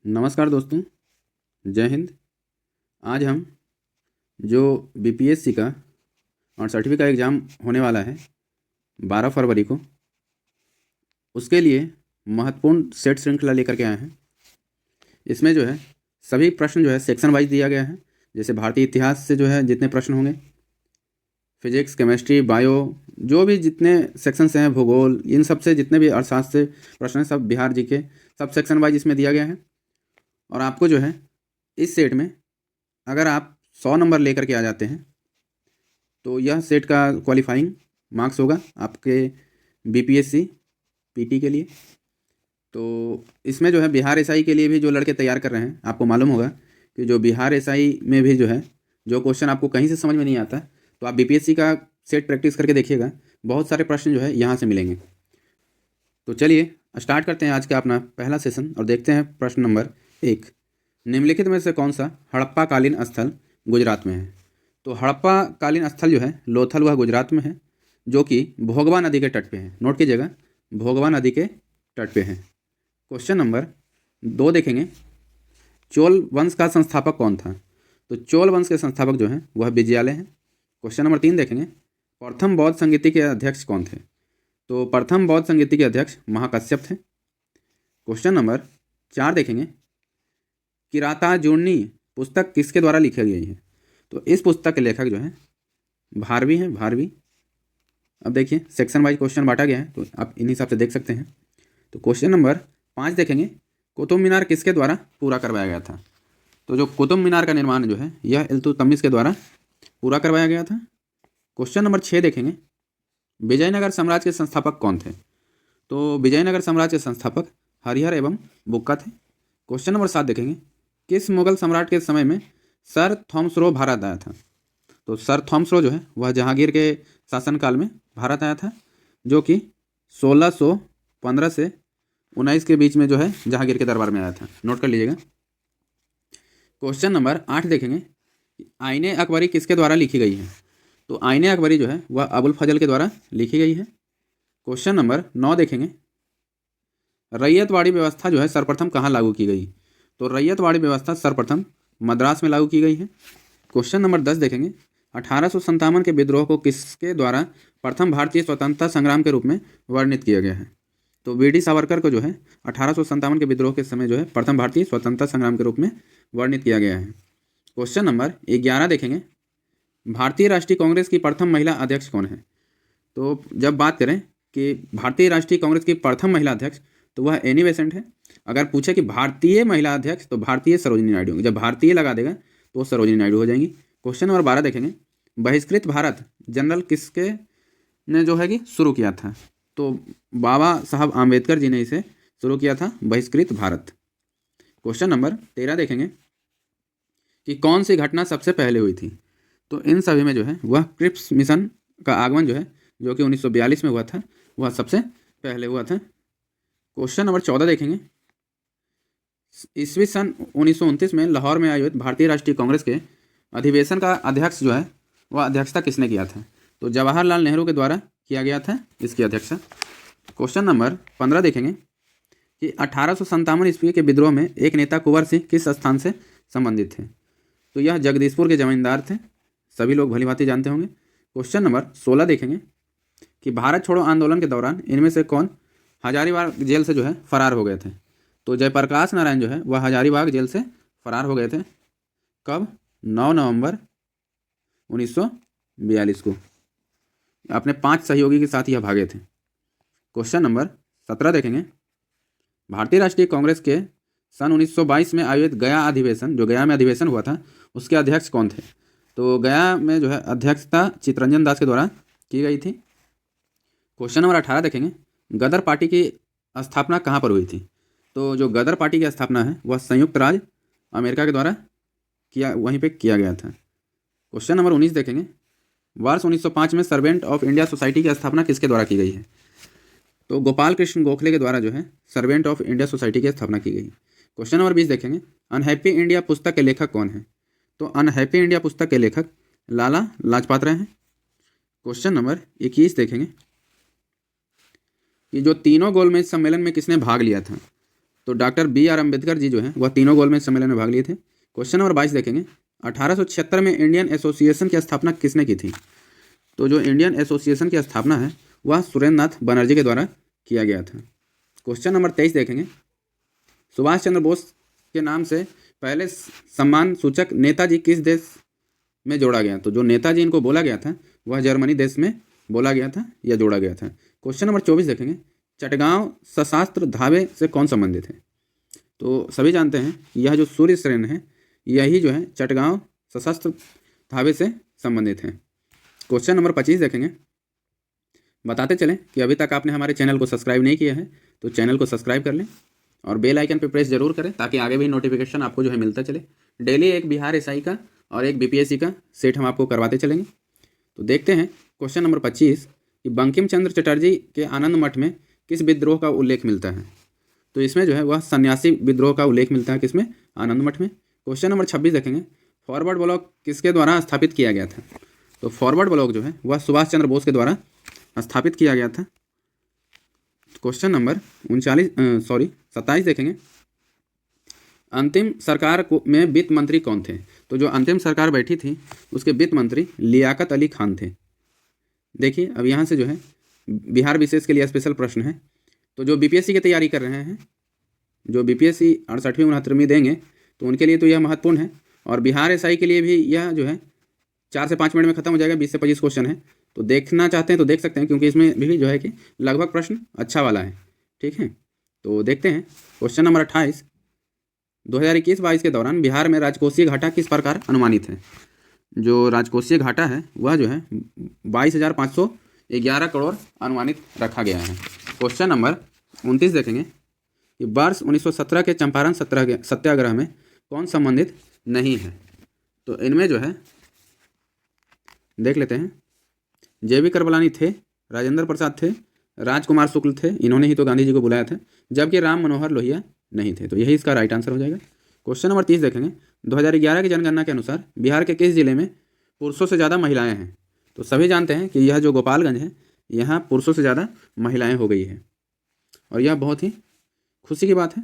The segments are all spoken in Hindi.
नमस्कार दोस्तों, जय हिंद। आज हम जो बीपीएससी का और सर्टिफिकेट का एग्ज़ाम होने वाला है 12 फरवरी को, उसके लिए महत्वपूर्ण सेट श्रृंखला लेकर के आए हैं। इसमें जो है सभी प्रश्न जो है सेक्शन वाइज दिया गया है। जैसे भारतीय इतिहास से जो है जितने प्रश्न होंगे, फिजिक्स, केमिस्ट्री, बायो, जो भी जितने सेक्शंस हैं, भूगोल, इन सब से जितने भी अर्थशास्त्र से प्रश्न हैं, सब Bihar GK, sub section wise इसमें दिया गया है। और आपको जो है इस सेट में अगर आप 100 नंबर लेकर के आ जाते हैं तो यह सेट का क्वालिफाइंग मार्क्स होगा आपके बीपीएससी पीटी के लिए। तो इसमें जो है बिहार एसआई के लिए भी जो लड़के तैयार कर रहे हैं, आपको मालूम होगा कि जो बिहार एसआई में भी जो है जो क्वेश्चन आपको कहीं से समझ में नहीं आता, तो आप बीपीएससी का सेट प्रैक्टिस करके देखिएगा, बहुत सारे प्रश्न जो है यहाँ से मिलेंगे। तो चलिए स्टार्ट करते हैं आज का अपना पहला सेशन और देखते हैं प्रश्न नंबर 1। निम्नलिखित में से कौन सा हड़प्पा कालीन स्थल गुजरात में है? तो हड़प्पा कालीन स्थल जो है लोथल, वह गुजरात में है, जो कि भोगवा नदी के तट पे है। नोट कीजिएगा, भोगवा नदी के तट पे है। क्वेश्चन नंबर 2 देखेंगे, चोल वंश का संस्थापक कौन था? तो चोल वंश के संस्थापक जो हैं वह विजयालय हैं। क्वेश्चन नंबर 3 देखेंगे, प्रथम बौद्ध संगीति के अध्यक्ष कौन थे? तो प्रथम बौद्ध संगीति के अध्यक्ष महाकश्यप थे। क्वेश्चन नंबर 4 देखेंगे, किरातार्जुनी पुस्तक किसके द्वारा लिखी गई है? तो इस पुस्तक के लेखक जो हैं भारवी हैं, भारवी। अब देखिए सेक्शन वाइज क्वेश्चन बांटा गया है, तो आप इन हिसाब से देख सकते हैं। तो क्वेश्चन नंबर 5 देखेंगे, कुतुब मीनार किसके द्वारा पूरा करवाया गया था? तो जो कुतुब मीनार का निर्माण जो है यह इल्तुतमिश के द्वारा पूरा करवाया गया था। क्वेश्चन नंबर 6 देखेंगे, विजयनगर साम्राज्य के संस्थापक कौन थे? तो विजयनगर साम्राज्य के संस्थापक हरिहर एवं बुक्का थे। क्वेश्चन नंबर 7 देखेंगे, किस मुगल सम्राट के समय में सर थॉमस भारत आया था? तो सर थॉमस जो है वह जहांगीर के शासनकाल में भारत आया था, जो कि 1615 से 19 के बीच में जो है जहांगीर के दरबार में आया था। नोट कर लीजिएगा। क्वेश्चन नंबर 8 देखेंगे, आईने अकबरी किसके द्वारा लिखी गई है? तो आईने अकबरी जो है वह अबुल फजल के द्वारा लिखी गई है। क्वेश्चन नंबर 9 देखेंगे, रैयतवाड़ी व्यवस्था जो है सर्वप्रथम कहाँ लागू की गई? तो रैयतवाड़ी व्यवस्था सर्वप्रथम मद्रास में लागू की गई है। क्वेश्चन नंबर 10 देखेंगे, 1857 के विद्रोह को किसके द्वारा प्रथम भारतीय स्वतंत्रता संग्राम के रूप में वर्णित किया गया है? तो वीडी सावरकर को जो है 1857 के विद्रोह के समय जो है प्रथम भारतीय स्वतंत्रता संग्राम के रूप में वर्णित किया गया है। क्वेश्चन नंबर 11 देखेंगे, भारतीय राष्ट्रीय कांग्रेस की प्रथम महिला अध्यक्ष कौन है? तो जब बात करें कि भारतीय राष्ट्रीय कांग्रेस की प्रथम महिला अध्यक्ष, तो वह एनी बेसेंट है। अगर पूछे कि भारतीय महिला अध्यक्ष, तो भारतीय सरोजिनी नायडू होंगी। जब भारतीय लगा देगा तो वो सरोजिनी नायडू हो जाएंगी। क्वेश्चन नंबर 12 देखेंगे, बहिष्कृत भारत जनरल किसके ने जो है कि शुरू किया था? तो बाबा साहब आम्बेडकर जी ने इसे शुरू किया था, बहिष्कृत भारत। क्वेश्चन नंबर 13 देखेंगे कि कौन सी घटना सबसे पहले हुई थी? तो इन सभी में जो है वह क्रिप्स मिशन का आगमन जो है, जो कि 1942 में हुआ था, वह सबसे पहले हुआ था। क्वेश्चन नंबर 14 देखेंगे, ईस्वी सन 1929 में लाहौर में आयोजित भारतीय राष्ट्रीय कांग्रेस के अधिवेशन का अध्यक्ष जो है वह अध्यक्षता किसने किया था? तो जवाहरलाल नेहरू के द्वारा किया गया था इसकी अध्यक्षता। क्वेश्चन नंबर 15 देखेंगे कि 1857 ईस्वी के विद्रोह में एक नेता कुंवर सिंह किस स्थान से संबंधित थे? तो यह जगदीशपुर के जमींदार थे, सभी लोग भली भांति जानते होंगे। क्वेश्चन नंबर 16 देखेंगे कि भारत छोड़ो आंदोलन के दौरान इनमें से कौन हजारीबाग जेल से जो है फरार हो गए थे? तो जयप्रकाश नारायण जो है वह हजारीबाग जेल से फरार हो गए थे। कब? 9 नवंबर 1942 को। अपने 5 सहयोगी के साथ यह भागे थे। क्वेश्चन नंबर 17 देखेंगे, भारतीय राष्ट्रीय कांग्रेस के सन 1922 में आयोजित गया अधिवेशन, जो गया में अधिवेशन हुआ था, उसके अध्यक्ष कौन थे? तो गया में जो है अध्यक्षता चित्तरंजन दास के द्वारा की गई थी। क्वेश्चन नंबर 18 देखेंगे, गदर पार्टी की स्थापना कहाँ पर हुई थी? तो जो गदर पार्टी की स्थापना है वह संयुक्त राज्य अमेरिका के द्वारा वहीं पे किया गया था। क्वेश्चन नंबर 19 देखेंगे, वर्ष 1905 में सर्वेंट ऑफ इंडिया सोसाइटी की स्थापना किसके द्वारा की गई है? तो गोपाल कृष्ण गोखले के द्वारा जो है सर्वेंट ऑफ इंडिया सोसाइटी की स्थापना की गई। क्वेश्चन नंबर 20 देखेंगे, अनहैप्पी इंडिया पुस्तक के लेखक कौन है? तो अनहैप्पी इंडिया पुस्तक के लेखक लाला लाजपत राय हैं। क्वेश्चन नंबर 21 देखेंगे कि जो तीनों गोलमेज सम्मेलन में किसने भाग लिया था? तो डॉक्टर BR अम्बेडकर जी जो हैं वह तीनों गोलमेज सम्मेलन में भाग लिए थे। क्वेश्चन नंबर 22 देखेंगे, 1876 में इंडियन एसोसिएशन की स्थापना किसने की थी? तो जो इंडियन एसोसिएशन की स्थापना है वह सुरेंद्र नाथ बनर्जी के द्वारा किया गया था। क्वेश्चन नंबर 23 देखेंगे, सुभाष चंद्र बोस के नाम से पहले सम्मान सूचक नेताजी किस देश में जोड़ा गया? तो जो नेताजी इनको बोला गया था वह जर्मनी देश में बोला गया था या जोड़ा गया था। क्वेश्चन नंबर 24 देखेंगे, चटगांव सशस्त्र धावे से कौन संबंधित है? तो सभी जानते हैं यह जो सूर्य श्रेण है यही जो है चटगांव सशस्त्र धावे से संबंधित है। क्वेश्चन नंबर 25 देखेंगे, बताते चलें कि अभी तक आपने हमारे चैनल को सब्सक्राइब नहीं किया है तो चैनल को सब्सक्राइब कर लें और बेल आइकन पर प्रेस जरूर करें ताकि आगे भी नोटिफिकेशन आपको जो है मिलता चले। डेली एक बिहार SI का और एक BPSC का सेट हम आपको करवाते चलेंगे। तो देखते हैं क्वेश्चन नंबर 25 कि बंकिम चंद्र चटर्जी के आनंद मठ में किस विद्रोह का उल्लेख मिलता है? तो इसमें जो है वह सन्यासी विद्रोह का उल्लेख मिलता है किसमें? आनंद मठ में। क्वेश्चन नंबर 26 देखेंगे, फॉरवर्ड ब्लॉक किसके द्वारा स्थापित किया गया था? तो फॉरवर्ड ब्लॉक जो है वह सुभाष चंद्र बोस के द्वारा स्थापित किया गया था। क्वेश्चन नंबर 27 देखेंगे, अंतिम सरकार में वित्त मंत्री कौन थे? तो जो अंतिम सरकार बैठी थी उसके वित्त मंत्री लियाकत अली खान थे। देखिए अब यहाँ से जो है बिहार विशेष के लिए स्पेशल प्रश्न है। तो जो BPSC की तैयारी कर रहे हैं, जो BPSC 68वीं 69वीं देंगे तो उनके लिए तो यह महत्वपूर्ण है और बिहार SI के लिए भी यह जो है 4 से 5 मिनट में खत्म हो जाएगा। 20 से 25 क्वेश्चन है, तो देखना चाहते हैं तो देख सकते हैं क्योंकि इसमें भी जो है कि लगभग प्रश्न अच्छा वाला है। ठीक है, तो देखते हैं क्वेश्चन नंबर 28, 2021-22 के दौरान बिहार में राजकोषीय घाटा किस प्रकार अनुमानित है? जो राजकोषीय घाटा है वह जो है 22,511 करोड़ अनुमानित रखा गया है। क्वेश्चन नंबर 29 देखेंगे कि वर्ष 1917 के चंपारण सत्याग्रह में कौन संबंधित नहीं है? तो इनमें जो है देख लेते हैं, JB कृपलानी थे, राजेंद्र प्रसाद थे, राजकुमार शुक्ल थे, इन्होंने ही तो गांधी जी को बुलाया था, जबकि राम मनोहर लोहिया नहीं थे। तो यही इसका राइट आंसर हो जाएगा। क्वेश्चन नंबर 30 देखेंगे, 2011 की जनगणना के अनुसार बिहार के किस जिले में पुरुषों से ज़्यादा महिलाएं हैं? तो सभी जानते हैं कि यह जो गोपालगंज है यहाँ पुरुषों से ज़्यादा महिलाएं हो गई है और यह बहुत ही खुशी की बात है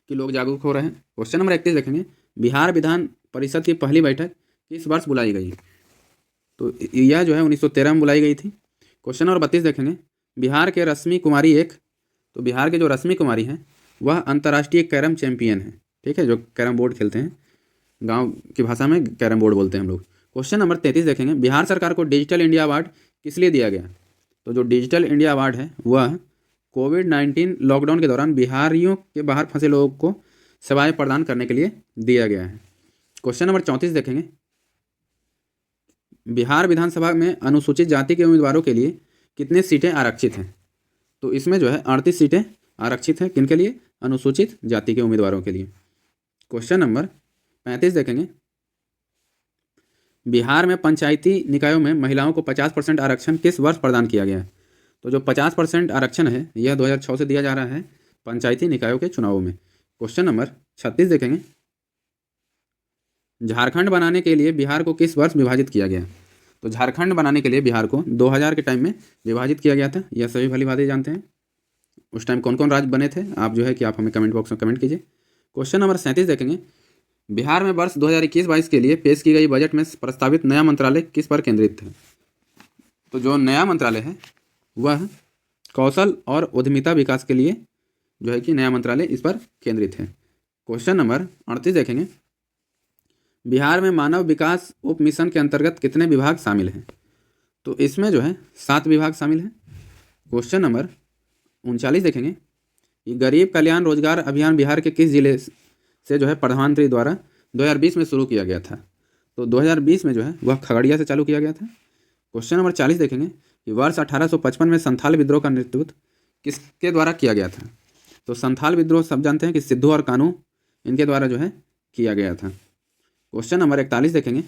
कि लोग जागरूक हो रहे हैं। क्वेश्चन नंबर 31 देखेंगे, बिहार विधान परिषद की पहली बैठक किस वर्ष बुलाई गई? तो यह जो है 1913 में बुलाई गई थी। क्वेश्चन नंबर 32 देखेंगे, बिहार के रश्मि कुमारी तो बिहार के जो रश्मि कुमारी हैं वह अंतर्राष्ट्रीय कैरम चैंपियन है। ठीक है, जो कैरम बोर्ड खेलते हैं, गांव की भाषा में कैरम बोर्ड बोलते हैं हम लोग। क्वेश्चन नंबर 33 देखेंगे, बिहार सरकार को डिजिटल इंडिया अवार्ड किस लिए दिया गया? तो जो डिजिटल इंडिया अवार्ड है वह कोविड-19 लॉकडाउन के दौरान बिहारियों के बाहर फंसे लोगों को सेवाएं प्रदान करने के लिए दिया गया है। क्वेश्चन नंबर 34 देखेंगे, बिहार विधानसभा में अनुसूचित जाति के उम्मीदवारों के लिए कितनी सीटें आरक्षित हैं? तो इसमें जो है 38 सीटें आरक्षित हैं। किनके लिए? अनुसूचित जाति के उम्मीदवारों के लिए। क्वेश्चन नंबर 35 देखेंगे, बिहार में पंचायती निकायों में महिलाओं को 50% आरक्षण किस वर्ष प्रदान किया गया है? तो जो 50% आरक्षण है यह 2006 से दिया जा रहा है पंचायती निकायों के चुनावों में। क्वेश्चन नंबर 36 देखेंगे, झारखंड बनाने के लिए बिहार को किस वर्ष विभाजित किया गया? तो झारखंड बनाने के लिए बिहार को 2000 के टाइम में विभाजित किया गया था। यह सभी भली भांति जानते हैं। उस टाइम कौन कौन राज्य बने थे आप जो है कि आप हमें कमेंट बॉक्स में कमेंट कीजिए। क्वेश्चन नंबर 37 देखेंगे, बिहार में वर्ष 2021-22 के लिए पेश की गई बजट में प्रस्तावित नया मंत्रालय किस पर केंद्रित है? तो जो नया मंत्रालय है वह कौशल और उद्यमिता विकास के लिए जो है कि नया मंत्रालय इस पर केंद्रित है। क्वेश्चन नंबर 38 देखेंगे, बिहार में मानव विकास उप मिशन के अंतर्गत कितने विभाग शामिल हैं? तो इसमें जो है 7 विभाग शामिल हैं। क्वेश्चन नंबर 39 देखेंगे कि गरीब कल्याण रोजगार अभियान बिहार के किस जिले से जो है प्रधानमंत्री द्वारा 2020 में शुरू किया गया था? तो 2020 में जो है वह खगड़िया से चालू किया गया था। क्वेश्चन नंबर 40 देखेंगे कि वर्ष 1855 में संथाल विद्रोह का नेतृत्व किसके द्वारा किया गया था? तो संथाल विद्रोह सब जानते हैं कि सिद्धू और कानू इनके द्वारा जो है किया गया था। क्वेश्चन नंबर 41 देखेंगे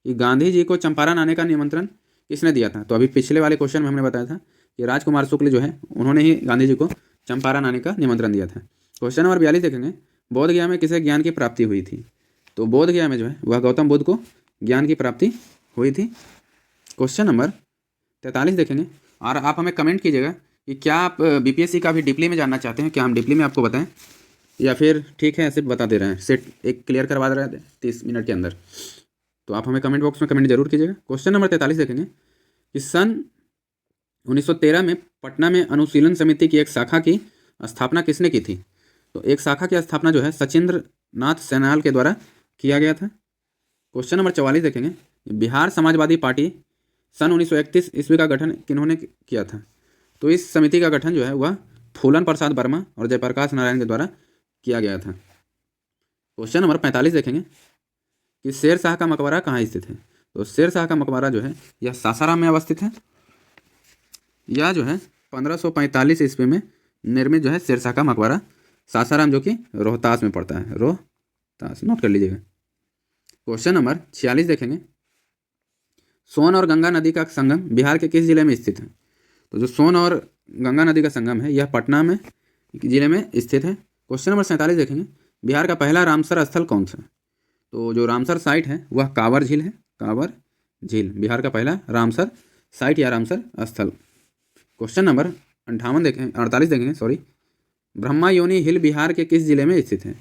कि गांधी जी को चंपारण आने का निमंत्रण किसने दिया था? तो अभी पिछले वाले क्वेश्चन में हमने बताया था कि राजकुमार शुक्ल जो है उन्होंने ही गांधी जी को चंपारण आने का निमंत्रण दिया था। क्वेश्चन नंबर 42 देखेंगे, बोध गया में किसे ज्ञान की प्राप्ति हुई थी? तो बोध गया में जो है वह गौतम बुद्ध को ज्ञान की प्राप्ति हुई थी। क्वेश्चन नंबर 43 देखेंगे और आप हमें कमेंट कीजिएगा कि क्या आप बीपीएससी का भी डीपली में जानना चाहते हैं, क्या हम डीपली में आपको बताएं, या फिर ठीक है सिर्फ बता दे रहे हैं, सेट एक क्लियर करवा दे रहे हैं 30 मिनट के अंदर। तो आप हमें कमेंट बॉक्स में कमेंट जरूर कीजिएगा। क्वेश्चन नंबर 43 देखेंगे कि सन 1913 में पटना में अनुशीलन समिति की एक शाखा की स्थापना किसने की थी? तो एक शाखा की स्थापना जो है सचिंद्र नाथ सैनाल के द्वारा किया गया था। क्वेश्चन नंबर 44 देखेंगे, बिहार समाजवादी पार्टी सन 1931 ईस्वी का गठन किन्होंने किया था? तो इस समिति का गठन जो है वह फूलन प्रसाद वर्मा और जयप्रकाश नारायण के द्वारा किया गया था। क्वेश्चन नंबर 45 देखेंगे कि शेर शाह का मकबरा कहाँ स्थित है? तो शेर शाह का मकबरा जो है यह सासाराम में अवस्थित है। यह जो है 1545 ईस्वी में निर्मित जो है शेर शाह का मकबरा सासाराम, जो कि रोहतास में पड़ता है, रोहतास, नोट कर लीजिएगा। क्वेश्चन नंबर 46 देखेंगे, सोन और गंगा नदी का संगम बिहार के किस जिले में स्थित है? तो जो सोन और गंगा नदी का संगम है यह पटना में जिले में स्थित है। क्वेश्चन नंबर 47 देखेंगे, बिहार का पहला रामसर स्थल कौन सा? तो जो रामसर साइट है वह कांवर झील है, कांवर झील बिहार का पहला रामसर साइट या रामसर स्थल। क्वेश्चन नंबर 48 देखेंगे, सॉरी, ब्रह्मायोनी हिल बिहार के किस जिले में स्थित है?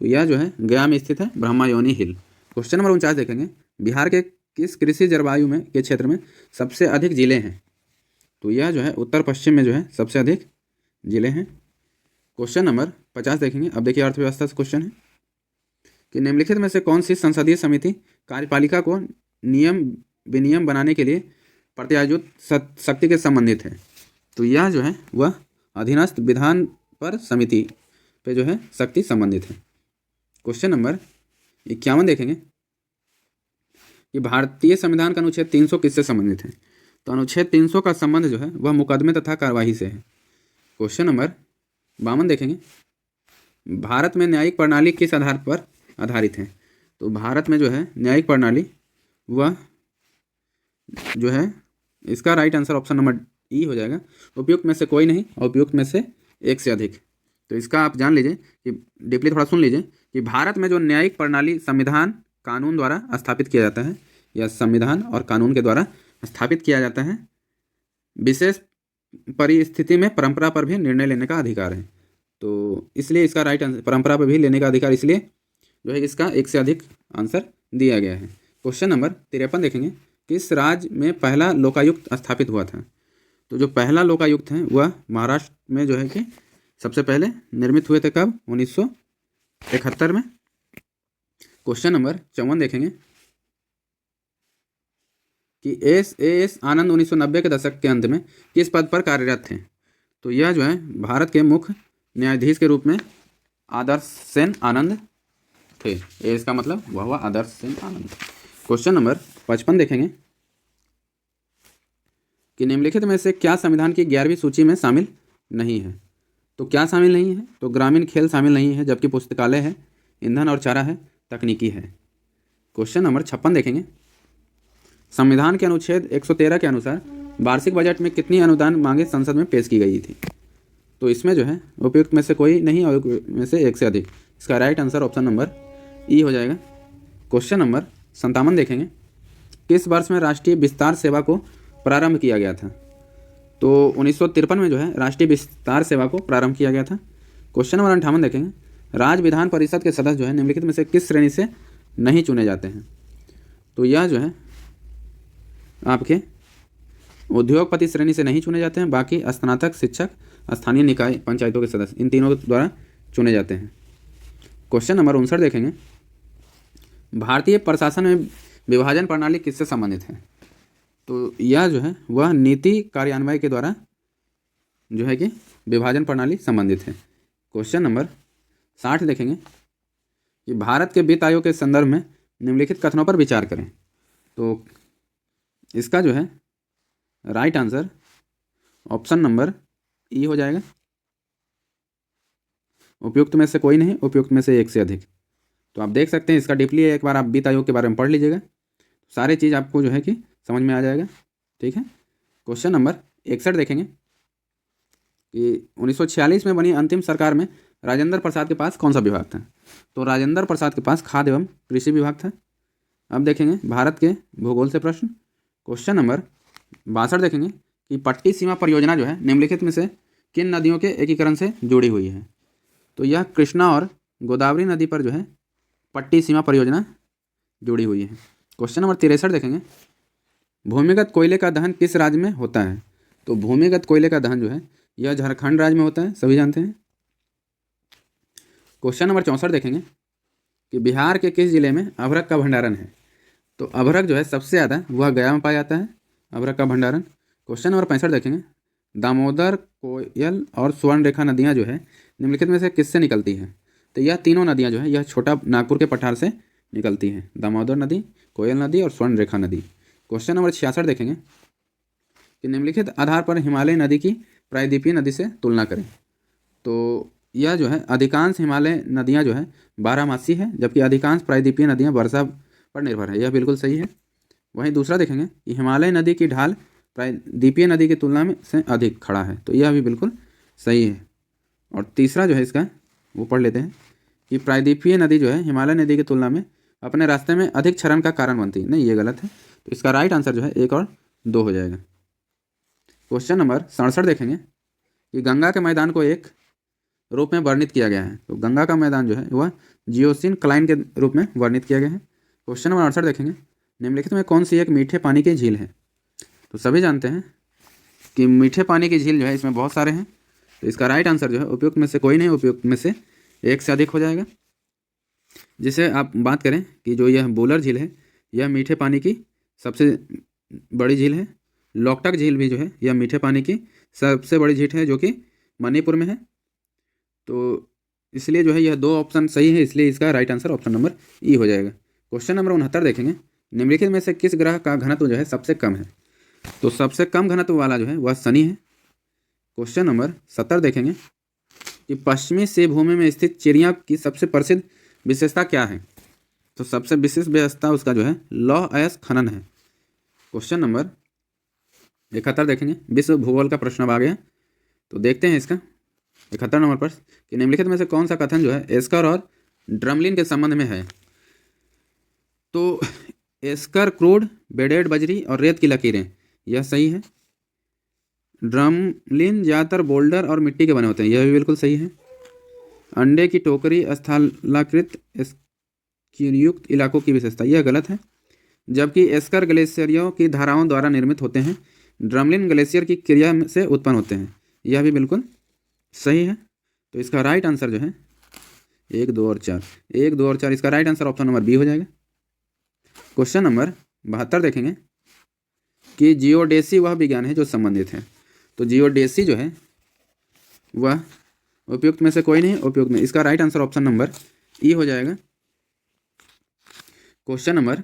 तो यह जो है गया में स्थित है, ब्रह्मायोनी हिल। क्वेश्चन नंबर 49 देखेंगे, बिहार के किस कृषि जलवायु में के क्षेत्र में सबसे अधिक जिले हैं? तो यह जो है उत्तर पश्चिम में जो है सबसे अधिक जिले हैं। क्वेश्चन नंबर 50 देखेंगे, अब देखिए अर्थव्यवस्था से क्वेश्चन है कि निम्नलिखित में से कौन सी संसदीय समिति कार्यपालिका को नियम विनियम बनाने के लिए प्रत्यायुक्त शक्ति के संबंधित है? तो यह जो है वह अधीनस्थ विधान पर समिति पे जो है शक्ति संबंधित है। क्वेश्चन नंबर 51 देखेंगे कि भारतीय संविधान का अनुच्छेद 300 किससे संबंधित है? तो अनुच्छेद 300 का संबंध जो है वह मुकदमे तथा कार्यवाही से है। क्वेश्चन नंबर 52 देखेंगे, भारत में न्यायिक प्रणाली किस आधार पर आधारित है? तो भारत में जो है न्यायिक प्रणाली वह जो है, इसका राइट आंसर ऑप्शन नंबर ई हो जाएगा, उपयुक्त में से कोई नहीं और उपयुक्त में से एक से अधिक। तो इसका आप जान लीजिए कि डीपली थोड़ा सुन लीजिए कि भारत में जो न्यायिक प्रणाली संविधान कानून द्वारा स्थापित किया जाता है, या संविधान और कानून के द्वारा स्थापित किया जाता है, विशेष परिस्थिति में परंपरा पर भी निर्णय लेने का अधिकार है। तो इसलिए इसका राइट आंसर, परंपरा पर भी लेने का अधिकार, इसलिए जो है इसका एक से अधिक आंसर दिया गया है। क्वेश्चन नंबर 53 देखेंगे, किस राज्य में पहला लोकायुक्त स्थापित हुआ था? तो जो पहला लोकायुक्त है वह महाराष्ट्र में जो है कि सबसे पहले निर्मित हुए थे, कब? 1971 में। क्वेश्चन नंबर 54 देखेंगे कि एस आनंद 1990 के दशक के अंत में किस पद पर कार्यरत थे? तो यह जो है भारत के मुख्य न्यायाधीश के रूप में आदर्श सेन आनंद थे। एस का मतलब वह हुआ आदर्श सेन आनंद। क्वेश्चन नंबर 55 देखेंगे कि निम्नलिखित में से क्या संविधान की 11वीं सूची में शामिल नहीं है? तो क्या शामिल नहीं है? तो ग्रामीण खेल शामिल नहीं है, जबकि पुस्तकालय है, ईंधन और चारा है, तकनीकी है। क्वेश्चन नंबर 56 देखेंगे, संविधान के अनुच्छेद 113 के अनुसार वार्षिक बजट में कितनी अनुदान मांगे संसद में पेश की गई थी? तो इसमें जो है उपयुक्त में से कोई नहीं और उपयुक्त में से एक से अधिक। इसका राइट आंसर ऑप्शन नंबर ई हो जाएगा। क्वेश्चन नंबर 57 देखेंगे, किस वर्ष में राष्ट्रीय विस्तार सेवा को प्रारंभ किया गया था? तो 1953 में जो है राष्ट्रीय विस्तार सेवा को प्रारंभ किया गया था। क्वेश्चन नंबर 58 देखेंगे, राज्य विधान परिषद के सदस्य जो है निम्नलिखित में से किस श्रेणी से नहीं चुने जाते हैं? तो यह जो है आपके उद्योगपति श्रेणी से नहीं चुने जाते हैं, बाकी स्नातक, शिक्षक, स्थानीय निकाय, पंचायतों के सदस्य, इन तीनों द्वारा चुने जाते हैं। क्वेश्चन नंबर 59 देखेंगे, भारतीय प्रशासन में विभाजन प्रणाली किससे संबंधित है? तो यह जो है वह नीति कार्यान्वयन के द्वारा जो है कि विभाजन प्रणाली संबंधित है। क्वेश्चन नंबर 60 देखेंगे कि भारत के वित्त आयोग के संदर्भ में निम्नलिखित कथनों पर विचार करें। तो इसका जो है राइट आंसर ऑप्शन नंबर ई हो जाएगा, उपयुक्त में से कोई नहीं, उपयुक्त में से एक से अधिक। तो आप देख सकते हैं इसका डीपली एक बार आप वित्त आयोग के बारे में पढ़ लीजिएगा, सारे चीज़ आपको जो है कि समझ में आ जाएगा। ठीक है। क्वेश्चन नंबर 61 देखेंगे कि 1946 में बनी अंतिम सरकार में राजेंद्र प्रसाद के पास कौन सा विभाग था? तो राजेंद्र प्रसाद के पास खाद्य एवं कृषि विभाग था। अब देखेंगे भारत के भूगोल से प्रश्न। क्वेश्चन नंबर 62 देखेंगे कि पट्टी सीमा परियोजना जो है निम्नलिखित में से किन नदियों के एकीकरण से जुड़ी हुई है। तो यह कृष्णा और गोदावरी नदी पर जो है पट्टी सीमा परियोजना जुड़ी हुई है। क्वेश्चन नंबर 63 देखेंगे, भूमिगत कोयले का दहन किस राज्य में होता है। तो भूमिगत कोयले का दहन जो है यह झारखंड राज्य में होता है, सभी जानते हैं। क्वेश्चन नंबर 64 देखेंगे कि बिहार के किस जिले में अभ्रक का भंडारण है। तो अभ्रक जो है सबसे ज़्यादा वह गया में पाया जाता है, अभ्रक का भंडारण। क्वेश्चन नंबर 65 देखेंगे, दामोदर, कोयल और स्वर्णरेखा नदियाँ जो है निम्नलिखित में से किससे निकलती हैं। तो यह तीनों नदियाँ जो है यह छोटा नागपुर के पठार से निकलती हैं, दामोदर नदी, कोयल नदी और स्वर्णरेखा नदी। क्वेश्चन नंबर 66 देखेंगे कि निम्नलिखित आधार पर हिमालय नदी की प्रायद्वीपीय नदी से तुलना करें। तो यह जो है अधिकांश हिमालय नदियाँ जो है बारहमासी है, जबकि अधिकांश प्रायद्वीपीय नदियाँ वर्षा पर निर्भर है, यह बिल्कुल सही है। वहीं दूसरा देखेंगे कि हिमालय नदी की ढाल प्रायद्वीपीय नदी की तुलना में से अधिक खड़ा है, तो यह भी बिल्कुल सही है। और तीसरा जो है इसका वो पढ़ लेते हैं कि प्रायद्वीपीय नदी जो है हिमालय नदी की तुलना में अपने रास्ते में अधिक क्षरण का कारण बनती है, नहीं ये गलत है। तो इसका राइट आंसर जो है 1 और 2 हो जाएगा। क्वेश्चन नंबर 67 देखेंगे कि गंगा के मैदान को एक रूप में वर्णित किया गया है। तो गंगा का मैदान जो है वह जियोसिन क्लाइन के रूप में वर्णित किया गया है। क्वेश्चन नंबर 68 देखेंगे, निम्नलिखित में कौन सी एक मीठे पानी की झील है। तो सभी जानते हैं कि मीठे पानी की झील जो है इसमें बहुत सारे हैं, तो इसका राइट आंसर जो है उपयुक्त में से कोई नहीं, उपयुक्त में से एक से अधिक हो जाएगा। जिसे आप बात करें कि जो यह बोलर झील है यह मीठे पानी की सबसे बड़ी झील है। लोकटक झील भी जो है यह मीठे पानी की सबसे बड़ी झील है जो कि मणिपुर में है। तो इसलिए जो है यह 2 ऑप्शन सही है, इसलिए इसका राइट आंसर ऑप्शन नंबर ई हो जाएगा। क्वेश्चन नंबर 69 देखेंगे, निम्नलिखित में से किस ग्रह का घनत्व जो है सबसे कम है। तो सबसे कम घनत्व वाला जो है वह शनि है। क्वेश्चन नंबर 70 देखेंगे कि पश्चिमी से भूमि में स्थित चिड़िया की सबसे प्रसिद्ध विशेषता क्या है। तो सबसे विशेष व्यवस्था उसका जो है लौह अयस्क खनन है। क्वेश्चन नंबर 71 देखेंगे, विश्व भूगोल का प्रश्न अब आ गया, तो देखते हैं इसका 71 नंबर पर कि निम्नलिखित में से कौन सा कथन जो है एस्कर और ड्रमलिन के संबंध में है। तो एस्कर क्रूड, बेडेड बजरी और रेत की लकीरें, यह सही है। ड्रमलिन ज़्यादातर बोल्डर और मिट्टी के बने होते हैं, यह भी बिल्कुल सही है। अंडे की टोकरी स्थलाकृत युक्त इलाकों की विशेषता, यह गलत है। जबकि एस्कर ग्लेशियरों की धाराओं द्वारा निर्मित होते हैं, ड्रमलिन ग्लेशियर की क्रिया से उत्पन्न होते हैं, यह भी बिल्कुल सही है। तो इसका राइट आंसर जो है 1, 2 और 4, 1, 2 और 4, इसका right answer option number B हो जाएगा। क्वेश्चन नंबर 72 देखेंगे कि जियोडेसी वह विज्ञान है जो संबंधित है। तो जियोडेसी जो है वह उपयुक्त में से कोई नहीं, उपयुक्त में इसका राइट आंसर ऑप्शन नंबर ई हो जाएगा। क्वेश्चन नंबर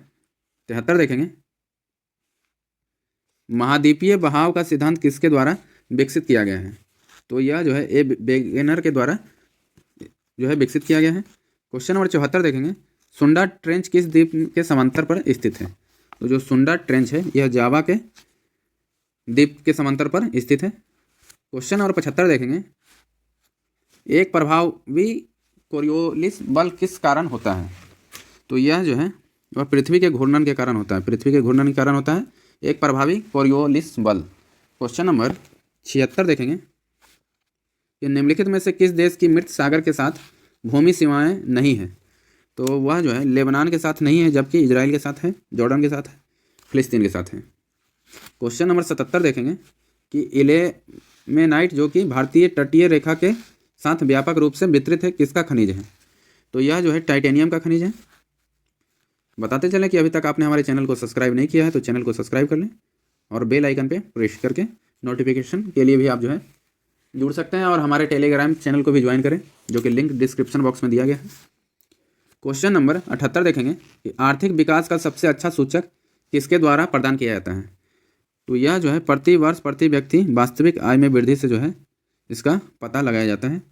73 देखेंगे, महाद्वीपीय बहाव का सिद्धांत किसके द्वारा विकसित किया गया है। तो यह जो है ए बेगेनर के द्वारा जो है विकसित किया गया है। क्वेश्चन नंबर 74 देखेंगे, सुंडा ट्रेंच किस द्वीप के समांतर पर स्थित है। तो जो सुंडा ट्रेंच है यह जावा के द्वीप के समांतर पर स्थित है। क्वेश्चन नंबर 75 देखेंगे, एक प्रभावी कोरियोलिस बल किस कारण होता है। तो यह जो है वह पृथ्वी के घूर्णन के कारण होता है, पृथ्वी के घूर्णन के कारण होता है एक प्रभावी कोरियोलिस बल। क्वेश्चन नंबर 76 देखेंगे कि निम्नलिखित में से किस देश की मृत सागर के साथ भूमि सीमाएं नहीं है। तो वह जो है लेबनान के साथ नहीं है, जबकि इजराइल के साथ है, जॉर्डन के साथ है, फिलिस्तीन के साथ है। क्वेश्चन नंबर 77 देखेंगे कि इल्मेनाइट जो कि भारतीय तटीय रेखा के साथ व्यापक रूप से वितरित है किसका खनिज है। तो यह जो है टाइटेनियम का खनिज है। बताते चलें कि अभी तक आपने हमारे चैनल को सब्सक्राइब नहीं किया है तो चैनल को सब्सक्राइब कर लें और बेल आइकन पे प्रेस करके नोटिफिकेशन के लिए भी आप जो है जुड़ सकते हैं, और हमारे टेलीग्राम चैनल को भी ज्वाइन करें जो कि लिंक डिस्क्रिप्शन बॉक्स में दिया गया है। क्वेश्चन नंबर 78 देखेंगे कि आर्थिक विकास का सबसे अच्छा सूचक किसके द्वारा प्रदान किया जाता है। तो यह जो है प्रति वर्ष प्रति व्यक्ति वास्तविक आय में वृद्धि से जो है इसका पता लगाया जाता है।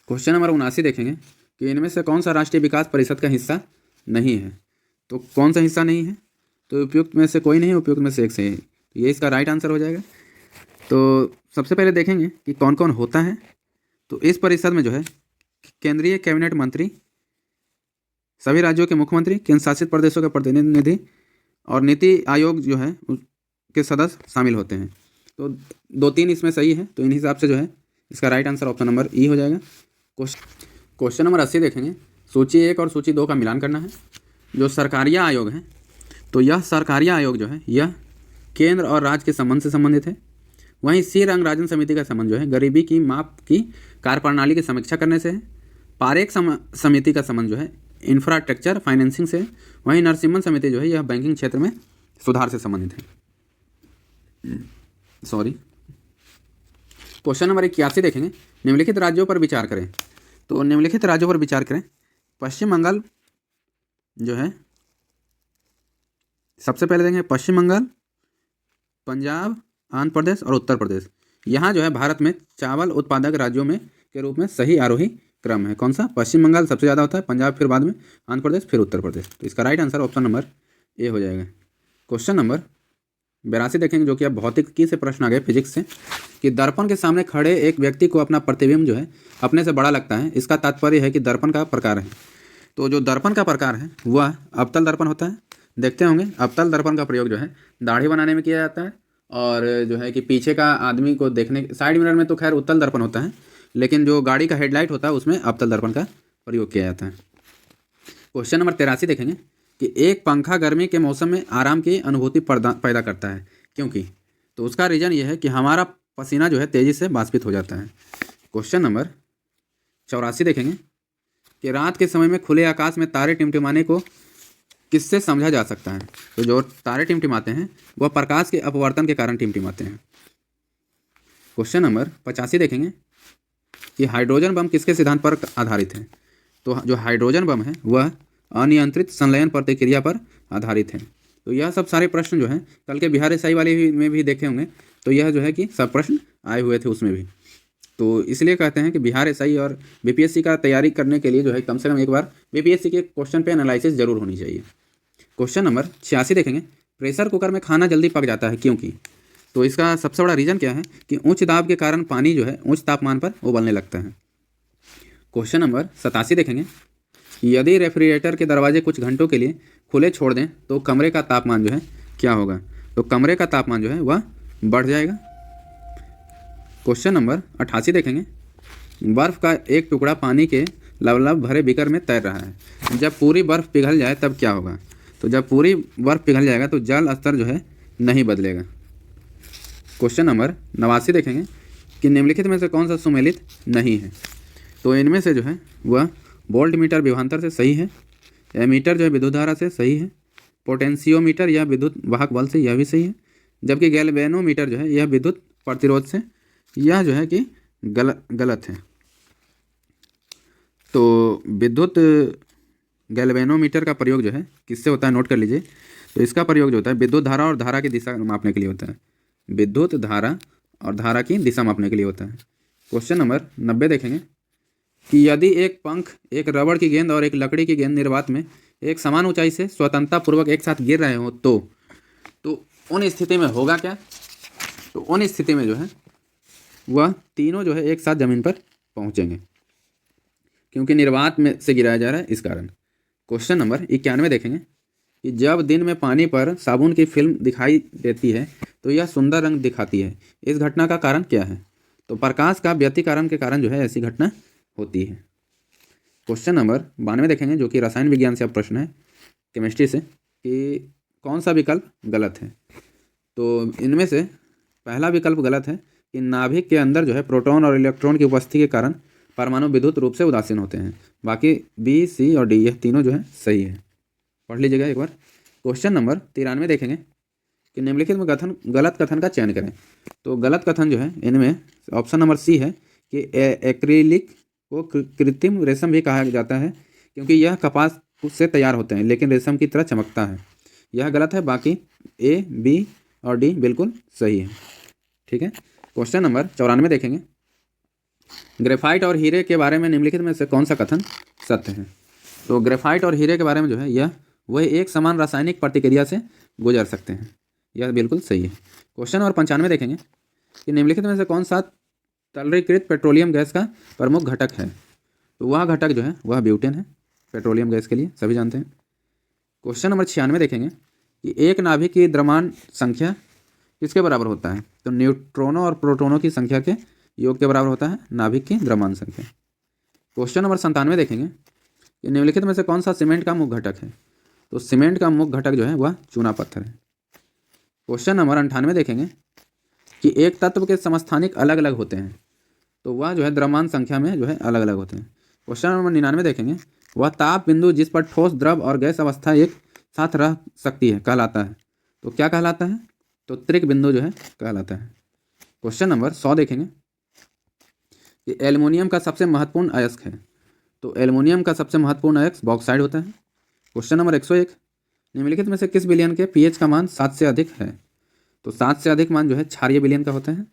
क्वेश्चन नंबर 79 देखेंगे कि इनमें से कौन सा राष्ट्रीय विकास परिषद का हिस्सा नहीं है। तो कौन सा हिस्सा नहीं है। तो उपयुक्त में से कोई नहीं, उपयुक्त में से एक सही है, तो ये इसका राइट आंसर हो जाएगा। तो सबसे पहले देखेंगे कि कौन कौन होता है। तो इस परिषद में जो है केंद्रीय कैबिनेट मंत्री, सभी राज्यों के मुख्यमंत्री, केंद्र शासित प्रदेशों के प्रतिनिधि और नीति आयोग जो है के सदस्य शामिल होते हैं। तो 2-3 इसमें सही है, तो इन हिसाब से जो है इसका राइट आंसर ऑप्शन नंबर ई हो जाएगा। क्वेश्चन नंबर 80 देखेंगे। सूची 1 और सूची 2 का मिलान करना है। जो सरकारिया आयोग है, तो यह सरकारिया आयोग जो है यह केंद्र और राज्य के संबंध से संबंधित है। वहीं सी रंगराजन समिति का संबंध जो है गरीबी की माप की कार्यप्रणाली की समीक्षा करने से है। पारेख समिति का संबंध जो है इंफ्रास्ट्रक्चर फाइनेंसिंग से है। वहीं नरसिम्हन समिति जो है यह बैंकिंग क्षेत्र में सुधार से संबंधित है। क्वेश्चन नंबर 81 देखेंगे। निम्नलिखित राज्यों पर विचार करें। तो निम्नलिखित राज्यों पर विचार करें। पश्चिम बंगाल जो है, सबसे पहले देखेंगे पश्चिम बंगाल, पंजाब, आंध्र प्रदेश और उत्तर प्रदेश। यहाँ जो है भारत में चावल उत्पादक राज्यों में के रूप में सही आरोही क्रम है। कौन सा? पश्चिम बंगाल सबसे ज़्यादा होता है, पंजाब फिर बाद में, आंध्र प्रदेश फिर उत्तर प्रदेश। तो इसका right answer option number A हो जाएगा। क्वेश्चन नंबर 82 देखेंगे, जो कि अब भौतिकी से प्रश्न आ गए, फिजिक्स से, कि दर्पण के सामने खड़े एक व्यक्ति को अपना प्रतिबिंब जो है अपने से बड़ा लगता है। इसका तात्पर्य है कि दर्पण का प्रकार है। तो जो दर्पण का प्रकार है वह अवतल दर्पण होता है। देखते होंगे अवतल दर्पण का प्रयोग जो है दाढ़ी बनाने में किया जाता है, और जो है कि पीछे का आदमी को देखने, साइड मिरर में तो खैर उत्तल दर्पण होता है, लेकिन जो गाड़ी का हेडलाइट होता है उसमें अवतल दर्पण का प्रयोग किया जाता है। क्वेश्चन नंबर 83 देखेंगे कि एक पंखा गर्मी के मौसम में आराम की अनुभूति पैदा करता है, क्योंकि? तो उसका रीज़न ये है कि हमारा पसीना जो है तेज़ी से वाष्पित हो जाता है। क्वेश्चन नंबर 84 देखेंगे कि रात के समय में खुले आकाश में तारे टिमटिमाने को किससे समझा जा सकता है? तो जो तारे टिमटिमाते हैं वह प्रकाश के अपवर्तन के कारण टिमटिमाते हैं। क्वेश्चन नंबर 85 देखेंगे कि हाइड्रोजन बम किसके सिद्धांत पर आधारित है? तो जो हाइड्रोजन बम है वह अनियंत्रित संलयन प्रतिक्रिया पर आधारित है। तो यह सब सारे प्रश्न जो हैं कल के बिहार एसआई वाले में भी देखे होंगे, तो यह जो है कि सब प्रश्न आए हुए थे उसमें भी। तो इसलिए कहते हैं कि बिहार एसआई और बीपीएससी का तैयारी करने के लिए जो है कम से कम एक बार बीपीएससी के क्वेश्चन पे एनालिसिस जरूर होनी चाहिए। क्वेश्चन नंबर 86 देखेंगे। प्रेशर कुकर में खाना जल्दी पक जाता है, क्योंकि? तो इसका सबसे बड़ा रीज़न क्या है कि उच्च दाब के कारण पानी जो है उच्च तापमान पर उबलने लगता है। क्वेश्चन नंबर 87 देखेंगे कि यदि रेफ्रिजरेटर के दरवाजे कुछ घंटों के लिए खुले छोड़ दें तो कमरे का तापमान जो है क्या होगा? तो कमरे का तापमान जो है वह बढ़ जाएगा। क्वेश्चन नंबर 88 देखेंगे। बर्फ़ का एक टुकड़ा पानी के लबालब भरे बीकर में तैर रहा है। जब पूरी बर्फ़ पिघल जाए तब क्या होगा? तो जब पूरी बर्फ़ पिघल जाएगा तो जल स्तर जो है नहीं बदलेगा। क्वेश्चन नंबर 89 देखेंगे कि निम्नलिखित में से कौन सा सुमेलित नहीं है? तो इनमें से जो है वह वोल्ट मीटर विभवांतर से सही है, एमीटर जो है विद्युत धारा से सही है, पोटेंशियोमीटर यह विद्युत वाहक बल से यह भी सही है, जबकि गैल्वेनोमीटर जो है यह विद्युत प्रतिरोध से यह जो है कि गलत है। तो विद्युत गैल्वेनोमीटर का प्रयोग जो है किससे होता है, नोट कर लीजिए। तो इसका प्रयोग जो होता है विद्युत धारा और धारा की दिशा मापने के लिए होता है। विद्युत धारा और धारा की दिशा मापने के लिए होता है। क्वेश्चन नंबर 90 देखेंगे कि यदि एक पंख, एक रबड़ की गेंद और एक लकड़ी की गेंद निर्वात में एक समान ऊंचाई से स्वतंत्रता पूर्वक एक साथ गिर रहे हो तो उन स्थिति में होगा क्या? तो उन स्थिति में जो है वह तीनों जो है एक साथ ज़मीन पर पहुंचेंगे, क्योंकि निर्वात में से गिराया जा रहा है इस कारण। क्वेश्चन नंबर 91 देखेंगे कि जब दिन में पानी पर साबुन की फिल्म दिखाई देती है तो यह सुंदर रंग दिखाती है। इस घटना का कारण क्या है? तो प्रकाश का व्यतिकरण के कारण जो है ऐसी घटना होती है। क्वेश्चन नंबर 92 देखेंगे, जो कि रसायन विज्ञान से अब प्रश्न है, केमिस्ट्री से, कि कौन सा विकल्प गलत है? तो इनमें से पहला विकल्प गलत है कि नाभिक के अंदर जो है प्रोटॉन और इलेक्ट्रॉन की उपस्थिति के कारण परमाणु विद्युत रूप से उदासीन होते हैं। बाकी बी, सी और डी यह तीनों जो है सही है, पढ़ लीजिएगा एक बार। क्वेश्चन नंबर 93 देखेंगे कि निम्नलिखित में गलत कथन का चयन करें। तो गलत कथन जो है इनमें ऑप्शन नंबर सी है कि एक्रिलिक को कृत्रिम रेशम भी कहा जाता है, क्योंकि यह कपास से तैयार होते हैं लेकिन रेशम की तरह चमकता है। यह गलत है। बाकी ए, बी और डी बिल्कुल सही है। ठीक है। क्वेश्चन नंबर 94 देखेंगे। ग्रेफाइट और हीरे के बारे में निम्नलिखित में से कौन सा कथन सत्य है? तो ग्रेफाइट और हीरे के बारे में जो है यह वह एक समान रासायनिक प्रतिक्रिया से गुजर सकते हैं, यह बिल्कुल सही है। क्वेश्चन नंबर 95 देखेंगे कि निम्नलिखित में से कौन सा तरलीकृत पेट्रोलियम गैस का प्रमुख घटक है? तो वह घटक जो है वह ब्यूटेन है, पेट्रोलियम गैस के लिए, सभी जानते हैं। क्वेश्चन नंबर 96 देखेंगे कि एक नाभिक की द्रव्यमान संख्या किसके बराबर होता है? तो न्यूट्रॉनों और प्रोटॉनों की संख्या के योग के बराबर होता है नाभिक की द्रव्यमान संख्या। क्वेश्चन नंबर 97 देखेंगे कि निम्नलिखित में से कौन सा सीमेंट का मुख्य घटक है? तो सीमेंट का मुख्य घटक जो है वह चूना पत्थर है। क्वेश्चन नंबर 98 देखेंगे कि एक तत्व के समस्थानिक अलग अलग होते हैं, तो वह जो है द्रव्यमान संख्या में जो है अलग अलग होते हैं। क्वेश्चन नंबर 99 देखेंगे, वह ताप बिंदु जिस पर ठोस, द्रव और गैस अवस्था एक साथ रह सकती है कहलाता है। तो क्या कहलाता है? तो त्रिक बिंदु जो है कहलाता है। क्वेश्चन नंबर 100 देखेंगे कि एल्युमिनियम का सबसे महत्वपूर्ण अयस्क है। तो एल्युमिनियम का सबसे महत्वपूर्ण अयस्क बॉक्साइड होता है। क्वेश्चन नंबर 101, निम्नलिखित में से किस विलयन के पीएच का मान 7 से अधिक है? तो 7 से अधिक मान जो है क्षारीय विलयन का होता है।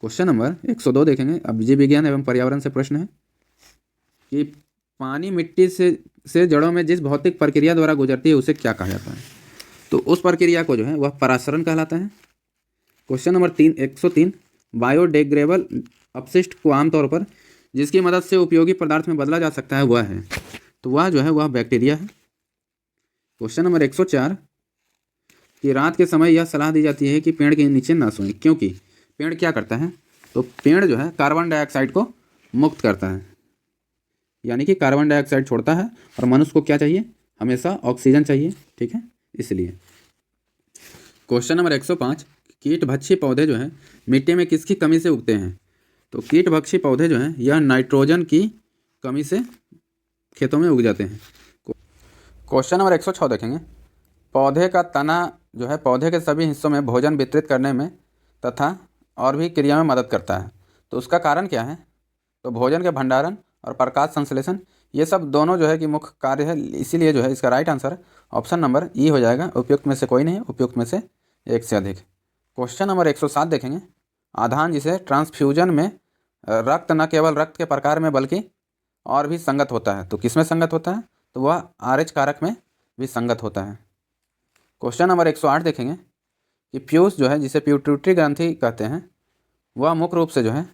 क्वेश्चन नंबर 102 देखेंगे, अब जीव विज्ञान एवं पर्यावरण से प्रश्न है कि पानी मिट्टी से जड़ों में जिस भौतिक प्रक्रिया द्वारा गुजरती है उसे क्या कहा जाता है? तो उस प्रक्रिया को जो है वह परासरण कहलाता है। क्वेश्चन नंबर 103, बायोडिग्रेडेबल अपशिष्ट को आमतौर पर जिसकी मदद से उपयोगी पदार्थ में बदला जा सकता है वह है, तो वह जो है वह बैक्टीरिया है। क्वेश्चन नंबर 104, कि रात के समय यह सलाह दी जाती है कि पेड़ के नीचे ना सोएं, क्योंकि पेड़ क्या करता है? तो पेड़ जो है कार्बन डाइऑक्साइड को मुक्त करता है, यानी कि कार्बन डाइऑक्साइड छोड़ता है और मनुष्य को क्या चाहिए? हमेशा ऑक्सीजन चाहिए, ठीक है, इसलिए। क्वेश्चन नंबर 105, कीटभक्षी पौधे जो हैं मिट्टी में किसकी कमी से उगते हैं? तो कीटभक्षी पौधे जो हैं यह नाइट्रोजन की कमी से खेतों में उग जाते हैं। क्वेश्चन नंबर 106 देखेंगे, पौधे का तना जो है पौधे के सभी हिस्सों में भोजन वितरित करने में तथा और भी क्रिया में मदद करता है, तो उसका कारण क्या है? तो भोजन के भंडारण और प्रकाश संश्लेषण, ये सब दोनों जो है कि मुख्य कार्य है, इसीलिए जो है इसका राइट आंसर ऑप्शन नंबर ई हो जाएगा। उपयुक्त में से कोई नहीं, उपयुक्त में से एक से अधिक। क्वेश्चन नंबर 107 देखेंगे, आधान जिसे ट्रांसफ्यूजन में रक्त न केवल रक्त के प्रकार में बल्कि और भी संगत होता है, तो किस में संगत होता है? तो वह आरएच कारक में भी संगत होता है। क्वेश्चन नंबर 108 देखेंगे कि पीयूष जो है जिसे पिट्यूटरी ग्रंथि कहते हैं वह मुख्य रूप से जो है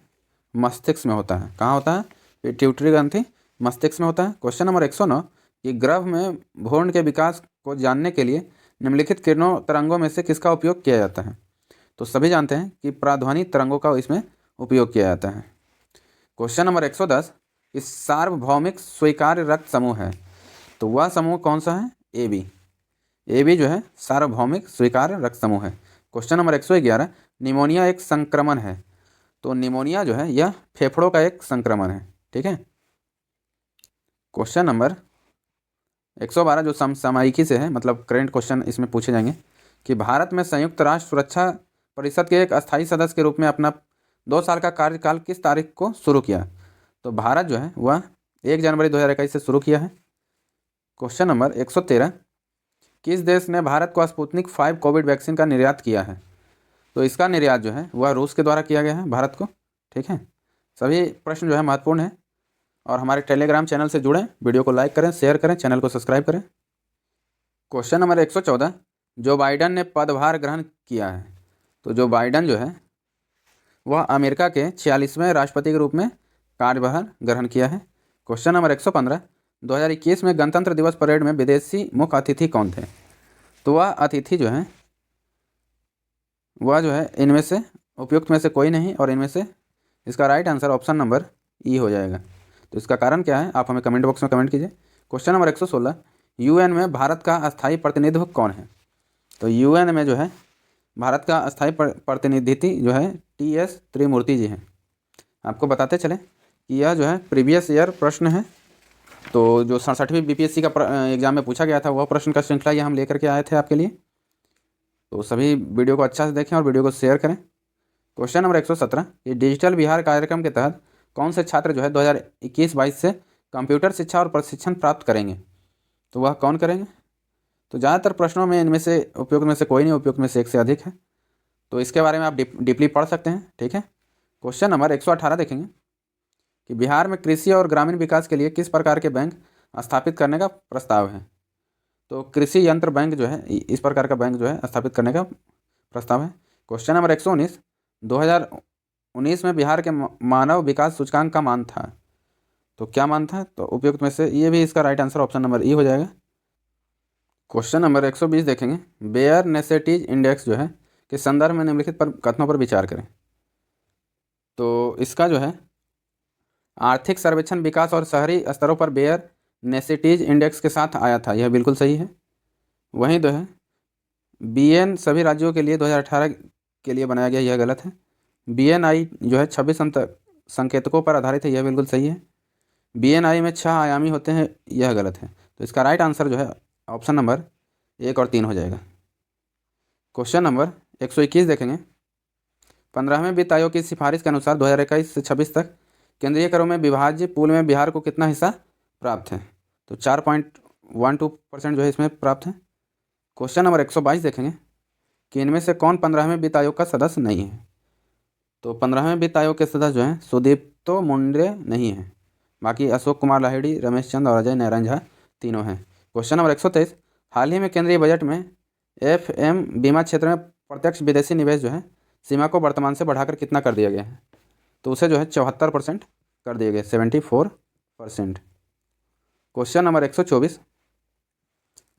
मस्तिष्क में होता है। कहाँ होता है? पिट्यूटरी ग्रंथि मस्तिष्क में होता है। क्वेश्चन नंबर 109, कि गर्भ में भ्रूण के विकास को जानने के लिए निम्नलिखित किरणों तरंगों में से किसका उपयोग किया जाता है? तो सभी जानते हैं कि पराध्वनि तरंगों का इसमें उपयोग किया जाता है। क्वेश्चन नंबर 110, कि सार्वभौमिक स्वीकार्य रक्त समूह है, तो वह समूह कौन सा है? ए बी जो है सार्वभौमिक स्वीकार्य रक्त समूह है। क्वेश्चन नंबर 111, निमोनिया एक संक्रमण है, तो निमोनिया जो है यह फेफड़ों का एक संक्रमण है, ठीक है। क्वेश्चन नंबर 112 जो समसामयिकी से है, मतलब करेंट क्वेश्चन इसमें पूछे जाएंगे कि भारत में संयुक्त राष्ट्र सुरक्षा परिषद के एक अस्थायी सदस्य के रूप में अपना 2 साल का कार्यकाल किस तारीख को शुरू किया? तो भारत जो है वह 1 जनवरी 2021 से शुरू किया है। क्वेश्चन नंबर 113, किस देश ने भारत को स्पुतनिक 5 कोविड वैक्सीन का निर्यात किया है? तो इसका निर्यात जो है वह रूस के द्वारा किया गया है भारत को, ठीक है। सभी प्रश्न जो है महत्वपूर्ण है और हमारे टेलीग्राम चैनल से जुड़ें, वीडियो को लाइक करें, शेयर करें, चैनल को सब्सक्राइब करें। क्वेश्चन नंबर 114, जो बाइडन ने पदभार ग्रहण किया है, तो जो बाइडन जो है वह अमेरिका के 46वें राष्ट्रपति के रूप में कार्यभार ग्रहण किया है। क्वेश्चन नंबर 115, 2021 में गणतंत्र दिवस परेड में विदेशी मुख्य अतिथि कौन थे? तो वह अतिथि जो है वह जो है इनमें से उपयुक्त में से कोई नहीं, और इनमें से इसका राइट आंसर ऑप्शन नंबर ई हो जाएगा। तो इसका कारण क्या है आप हमें कमेंट बॉक्स में कमेंट कीजिए। क्वेश्चन नंबर 116, यूएन में भारत का अस्थायी प्रतिनिधि कौन है? तो यूएन में जो है भारत का अस्थायी प्रतिनिधि जो है टीएस त्रिमूर्ति जी हैं। आपको बताते चले कि यह जो है प्रीवियस ईयर प्रश्न है, तो जो 67वीं बीपीएससी का एग्जाम में पूछा गया था वह प्रश्न का श्रृंखला ये हम लेकर के आए थे आपके लिए। तो सभी वीडियो को अच्छा से देखें और वीडियो को शेयर करें। क्वेश्चन नंबर 117, ये डिजिटल बिहार कार्यक्रम के तहत कौन से छात्र जो है 2021-22 से कंप्यूटर शिक्षा और प्रशिक्षण प्राप्त करेंगे? तो वह कौन करेंगे? तो ज़्यादातर प्रश्नों में इनमें से उपयुक्त में से कोई नहीं, उपयुक्त में से एक से अधिक है, तो इसके बारे में आप डीपली पढ़ सकते हैं, ठीक है। क्वेश्चन नंबर 118 देखेंगे कि बिहार में कृषि और ग्रामीण विकास के लिए किस प्रकार के बैंक स्थापित करने का प्रस्ताव है? तो कृषि यंत्र बैंक जो है इस प्रकार का बैंक जो है स्थापित करने का प्रस्ताव है। क्वेश्चन नंबर 119, 2019 में बिहार के मानव विकास सूचकांक का मान था, तो क्या मान था? तो उपयुक्त में से ये भी इसका राइट आंसर ऑप्शन नंबर ई हो जाएगा। क्वेश्चन नंबर 120 देखेंगे। बेयर नेसेसिटीज इंडेक्स जो है कि संदर्भ में निम्नलिखित पर कथनों पर विचार करें। तो इसका जो है आर्थिक सर्वेक्षण विकास और शहरी स्तरों पर बेयर नेसेसिटीज इंडेक्स के साथ आया था, यह बिल्कुल सही है। वहीं जो है बीएन सभी राज्यों के लिए 2018 के लिए बनाया गया, यह गलत है। बीएनआई जो है 26 संकेतकों पर आधारित है, यह बिल्कुल सही है। बीएनआई में 6 आयामी होते हैं, यह गलत है। तो इसका राइट आंसर जो है ऑप्शन नंबर 1 और 3 हो जाएगा। क्वेश्चन नंबर 121 देखेंगे। 15वें वित्त आयोग की सिफारिश के अनुसार 2021 से 26 तक केंद्रीय करों में विभाज्य पूल में बिहार को कितना हिस्सा प्राप्त है? तो 4.12% जो है इसमें प्राप्त है। क्वेश्चन नंबर 122 देखेंगे कि इनमें से कौन 15वें वित्त आयोग का सदस्य नहीं है? तो 15वें वित्त आयोग के सदस्य जो हैं सुदीप्तो मुंडे नहीं है, बाकी अशोक कुमार लाहिड़ी, रमेश चंद और अजय नारायण झा तीनों हैं। क्वेश्चन नंबर 123, हाल ही में केंद्रीय बजट में एफएम बीमा क्षेत्र में प्रत्यक्ष विदेशी निवेश जो है सीमा को वर्तमान से बढ़ाकर कितना कर दिया गया है? तो उसे जो है 74% कर दिया गया, 74%। क्वेश्चन नंबर 124,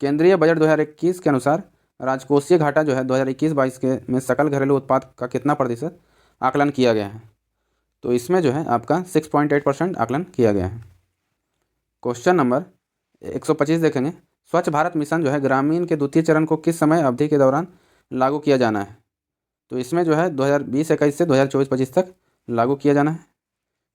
केंद्रीय बजट 2021 के अनुसार राजकोषीय घाटा जो है 2021-22 के में सकल घरेलू उत्पाद का कितना प्रतिशत आकलन किया गया है? तो इसमें जो है आपका 6.8% आकलन किया गया है। क्वेश्चन नंबर 125 देखेंगे। स्वच्छ भारत मिशन जो है ग्रामीण के द्वितीय चरण को किस समय अवधि के दौरान लागू किया जाना है? तो इसमें जो है 2020-21 से 2024-25 तक लागू किया जाना है।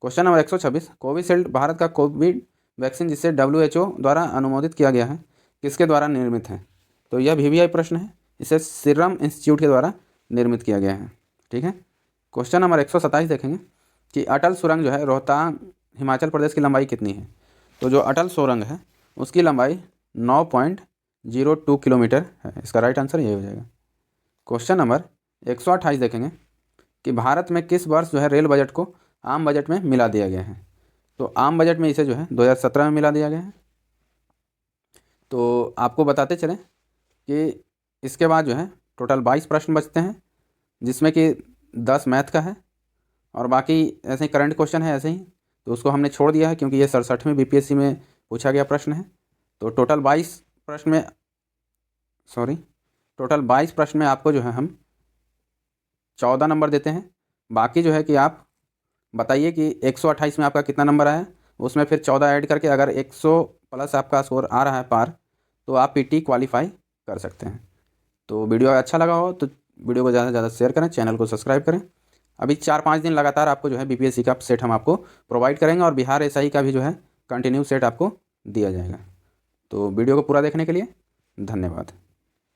क्वेश्चन नंबर 126, कोविशील्ड भारत का कोविड वैक्सीन जिसे WHO द्वारा अनुमोदित किया गया है किसके द्वारा निर्मित है? तो यह VVI प्रश्न है, इसे सीरम इंस्टीट्यूट के द्वारा निर्मित किया गया है। ठीक है। क्वेश्चन नंबर 127 देखेंगे कि अटल सुरंग जो है रोहतांग हिमाचल प्रदेश की लंबाई कितनी है? तो जो अटल सुरंग है उसकी लंबाई 9.02 किलोमीटर है, इसका राइट आंसर ये हो जाएगा। क्वेश्चन नंबर 128 देखेंगे कि भारत में किस वर्ष जो है रेल बजट को आम बजट में मिला दिया गया है? तो आम बजट में इसे जो है 2017 में मिला दिया गया है। तो आपको बताते चलें कि इसके बाद जो है टोटल 22 प्रश्न बचते हैं, जिसमें कि 10 मैथ का है और बाकी ऐसे ही करंट क्वेश्चन है ऐसे ही, तो उसको हमने छोड़ दिया है क्योंकि ये 67वें BPSC में पूछा गया प्रश्न है। तो टोटल 22 प्रश्न में आपको जो है हम 14 नंबर देते हैं। बाकी जो है कि आप बताइए कि 128 में आपका कितना नंबर आया, उसमें फिर 14 ऐड करके अगर 100 प्लस आपका स्कोर आ रहा है पार, तो आप PT क्वालिफाई कर सकते हैं। तो वीडियो अच्छा लगा हो तो वीडियो को ज़्यादा से ज़्यादा शेयर करें, चैनल को सब्सक्राइब करें। अभी 4-5 दिन लगातार आपको जो है BPSC का सेट हम आपको प्रोवाइड करेंगे और बिहार SI का भी जो है कंटिन्यू सेट आपको दिया जाएगा। तो वीडियो को पूरा देखने के लिए धन्यवाद।